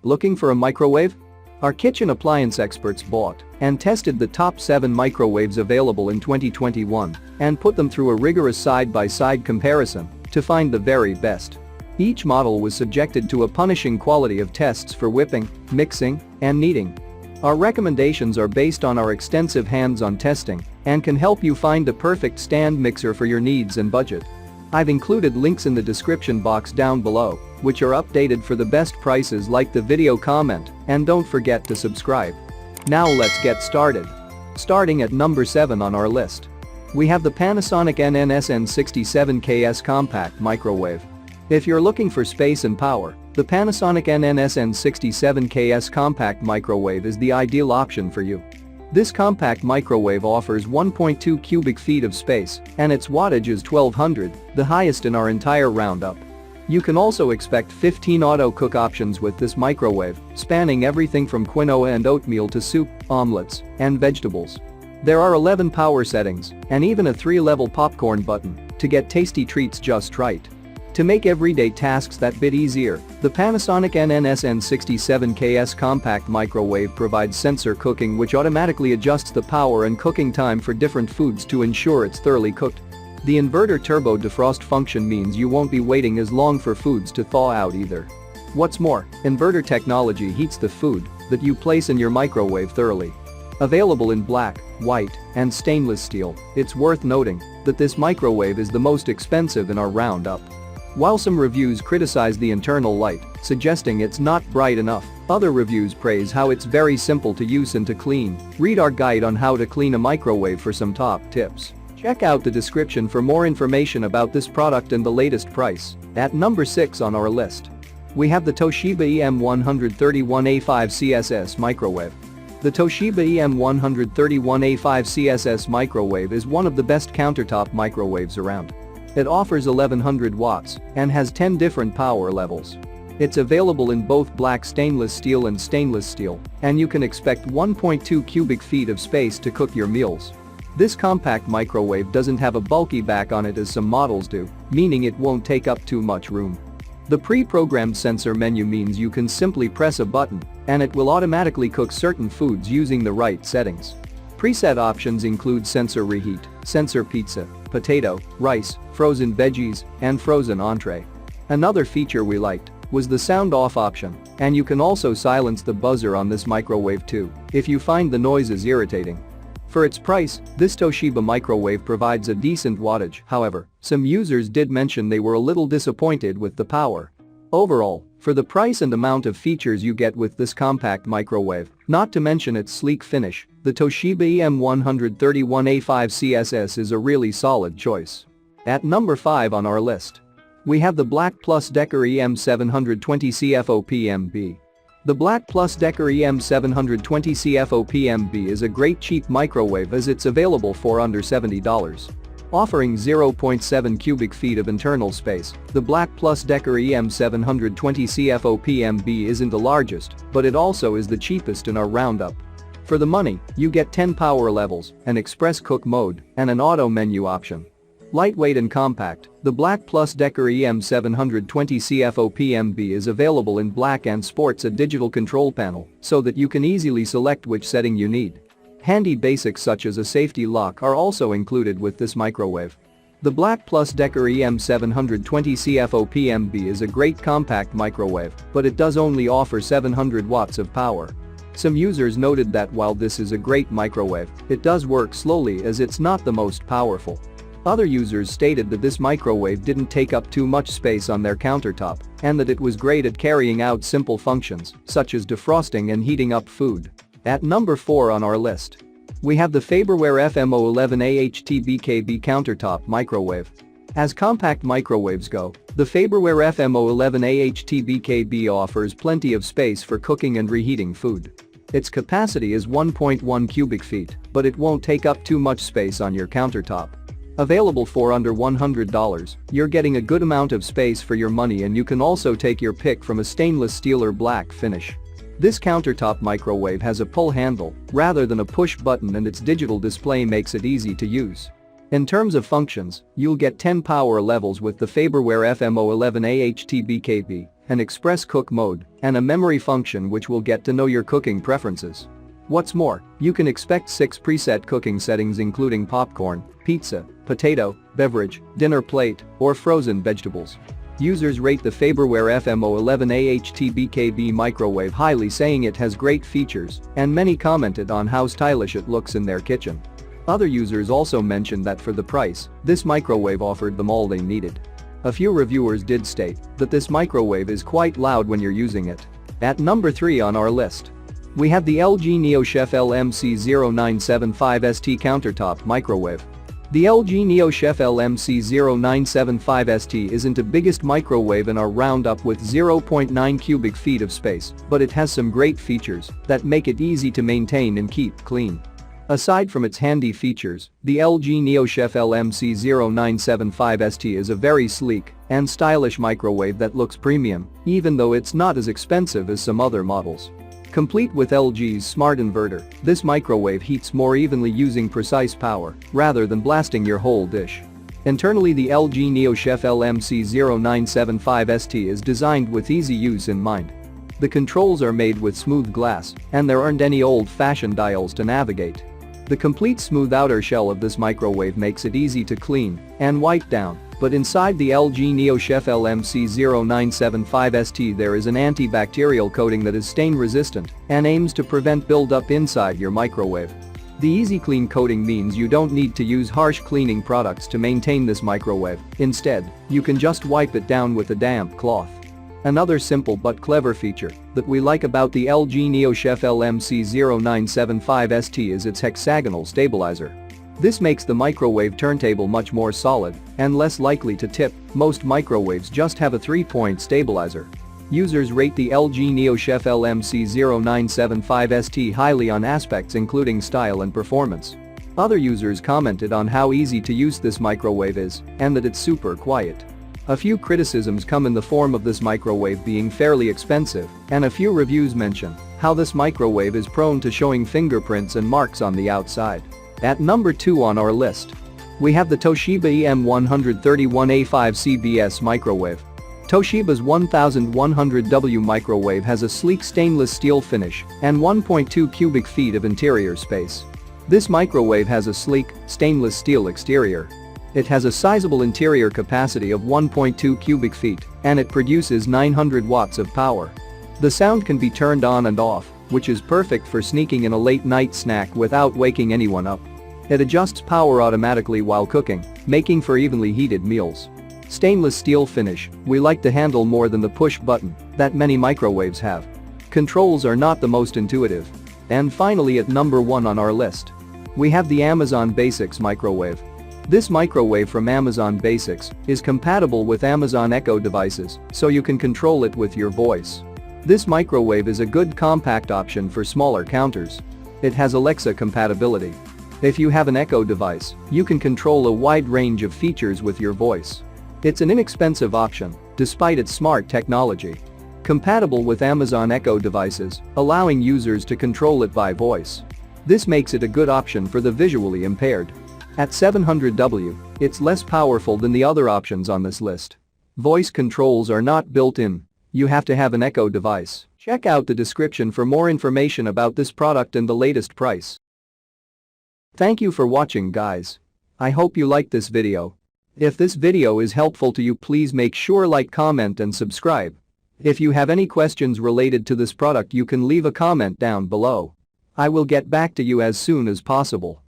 Looking for a microwave? Our kitchen appliance experts bought and tested the top 7 microwaves available in 2021 and put them through a rigorous side-by-side comparison to find the very best. Each model was subjected to a punishing quality of tests for whipping, mixing, and kneading. Our recommendations are based on our extensive hands-on testing and can help you find the perfect stand mixer for your needs and budget. I've included links in the description box down below, which are updated for the best prices. Like the video, comment, and don't forget to subscribe. Now let's get started. Starting at number 7 on our list, we have the Panasonic NNSN67KS Compact Microwave. If you're looking for space and power, the Panasonic NNSN67KS Compact Microwave is the ideal option for you. This compact microwave offers 1.2 cubic feet of space, and its wattage is 1200, the highest in our entire roundup. You can also expect 15 auto-cook options with this microwave, spanning everything from quinoa and oatmeal to soup, omelets, and vegetables. There are 11 power settings, and even a 3-level popcorn button to get tasty treats just right. To make everyday tasks that bit easier, the Panasonic NNSN67KS Compact Microwave provides sensor cooking, which automatically adjusts the power and cooking time for different foods to ensure it's thoroughly cooked. The inverter turbo defrost function means you won't be waiting as long for foods to thaw out either. What's more, inverter technology heats the food that you place in your microwave thoroughly. Available in black, white, and stainless steel, it's worth noting that this microwave is the most expensive in our roundup. While some reviews criticize the internal light, suggesting it's not bright enough, other reviews praise how it's very simple to use and to clean. Read our guide on how to clean a microwave for some top tips. Check out the description for more information about this product and the latest price. At number 6 on our list, we have the Toshiba EM131A5 CSS microwave. The Toshiba EM131A5 CSS microwave is one of the best countertop microwaves around. It offers 1100 watts and has 10 different power levels. It's available in both black stainless steel and stainless steel, and you can expect 1.2 cubic feet of space to cook your meals. This compact microwave doesn't have a bulky back on it as some models do, meaning it won't take up too much room. The pre-programmed sensor menu means you can simply press a button and it will automatically cook certain foods using the right settings. Preset options include sensor reheat, sensor pizza, potato, rice, frozen veggies, and frozen entree. Another feature we liked was the sound off option, and you can also silence the buzzer on this microwave too if you find the noises irritating. For its price, this Toshiba microwave provides a decent wattage. However, some users did mention they were a little disappointed with the power. Overall, for the price and amount of features you get with this compact microwave, not to mention its sleek finish, the Toshiba EM131A5 CSS is a really solid choice. At number 5 on our list, we have the BLACKDECKER EM720CFOPMB. The BLACKDECKER EM720CFOPMB is a great cheap microwave as it's available for under $70. Offering 0.7 cubic feet of internal space, the BLACKDECKER EM720CFOPMB isn't the largest, but it also is the cheapest in our roundup. For the money, you get 10 power levels, an express cook mode, and an auto menu option. Lightweight and compact, the BLACKDECKER EM720CFOPMB is available in black and sports a digital control panel so that you can easily select which setting you need. Handy basics such as a safety lock are also included with this microwave. The BLACKDECKER EM720CFOPMB is a great compact microwave, but it does only offer 700 watts of power. Some users noted that while this is a great microwave, it does work slowly as it's not the most powerful. Other users stated that this microwave didn't take up too much space on their countertop and that it was great at carrying out simple functions such as defrosting and heating up food. At number 4 on our list, we have the Farberware FMO11A HTBKB Countertop Microwave. As compact microwaves go, the Farberware FMO11A HTBKB offers plenty of space for cooking and reheating food. Its capacity is 1.1 cubic feet, but it won't take up too much space on your countertop. Available for under $100, you're getting a good amount of space for your money, and you can also take your pick from a stainless steel or black finish. This countertop microwave has a pull handle rather than a push button, and its digital display makes it easy to use. In terms of functions, you'll get 10 power levels with the Farberware FMO11A HTBKB, an express cook mode, and a memory function which will get to know your cooking preferences. What's more, you can expect 6 preset cooking settings including popcorn, pizza, potato, beverage, dinner plate, or frozen vegetables. Users rate the Farberware FMO11AHT-BKB microwave highly, saying it has great features, and many commented on how stylish it looks in their kitchen. Other users also mentioned that for the price, this microwave offered them all they needed. A few reviewers did state that this microwave is quite loud when you're using it. At number 3 on our list, we have the LG neochef LMC0975ST Countertop Microwave. The LG neochef LMC0975ST isn't the biggest microwave in our roundup with 0.9 cubic feet of space, but it has some great features that make it easy to maintain and keep clean. Aside from its handy features, the LG neochef LMC0975ST is a very sleek and stylish microwave that looks premium, even though it's not as expensive as some other models. Complete with LG's smart inverter, this microwave heats more evenly using precise power rather than blasting your whole dish. Internally, the LG neochef LMC0975ST is designed with easy use in mind. The controls are made with smooth glass, and there aren't any old-fashioned dials to navigate. The complete smooth outer shell of this microwave makes it easy to clean and wipe down, but inside the LG neochef LMC0975ST there is an antibacterial coating that is stain-resistant and aims to prevent buildup inside your microwave. The Easy Clean coating means you don't need to use harsh cleaning products to maintain this microwave. Instead, you can just wipe it down with a damp cloth. Another simple but clever feature that we like about the LG neochef LMC0975ST is its hexagonal stabilizer. This makes the microwave turntable much more solid and less likely to tip. Most microwaves just have a 3-point stabilizer. Users rate the LG neochef LMC0975ST highly on aspects including style and performance. Other users commented on how easy to use this microwave is and that it's super quiet. A few criticisms come in the form of this microwave being fairly expensive, and a few reviews mention how this microwave is prone to showing fingerprints and marks on the outside. At number 2 on our list, we have the Toshiba EM131A5 CBS microwave. Toshiba's 1100W microwave has a sleek stainless steel finish and 1.2 cubic feet of interior space. This microwave has a sleek, stainless steel exterior. It has a sizable interior capacity of 1.2 cubic feet, and it produces 900 watts of power. The sound can be turned on and off, which is perfect for sneaking in a late-night snack without waking anyone up. It adjusts power automatically while cooking, making for evenly heated meals. Stainless steel finish, we like the handle more than the push button that many microwaves have. Controls are not the most intuitive. And finally, at number 1 on our list, we have the Amazon Basics microwave. This microwave from Amazon Basics is compatible with Amazon Echo devices, so you can control it with your voice. This microwave is a good compact option for smaller counters. It has Alexa compatibility. If you have an Echo device, you can control a wide range of features with your voice. It's an inexpensive option, despite its smart technology. Compatible with Amazon Echo devices, allowing users to control it by voice. This makes it a good option for the visually impaired. At 700W, it's less powerful than the other options on this list. Voice controls are not built in. You have to have an Echo device. Check out the description for more information about this product and the latest price. Thank you for watching, guys. I hope you liked this video. If this video is helpful to you, please make sure like, comment and subscribe. If you have any questions related to this product, you can leave a comment down below. I will get back to you as soon as possible.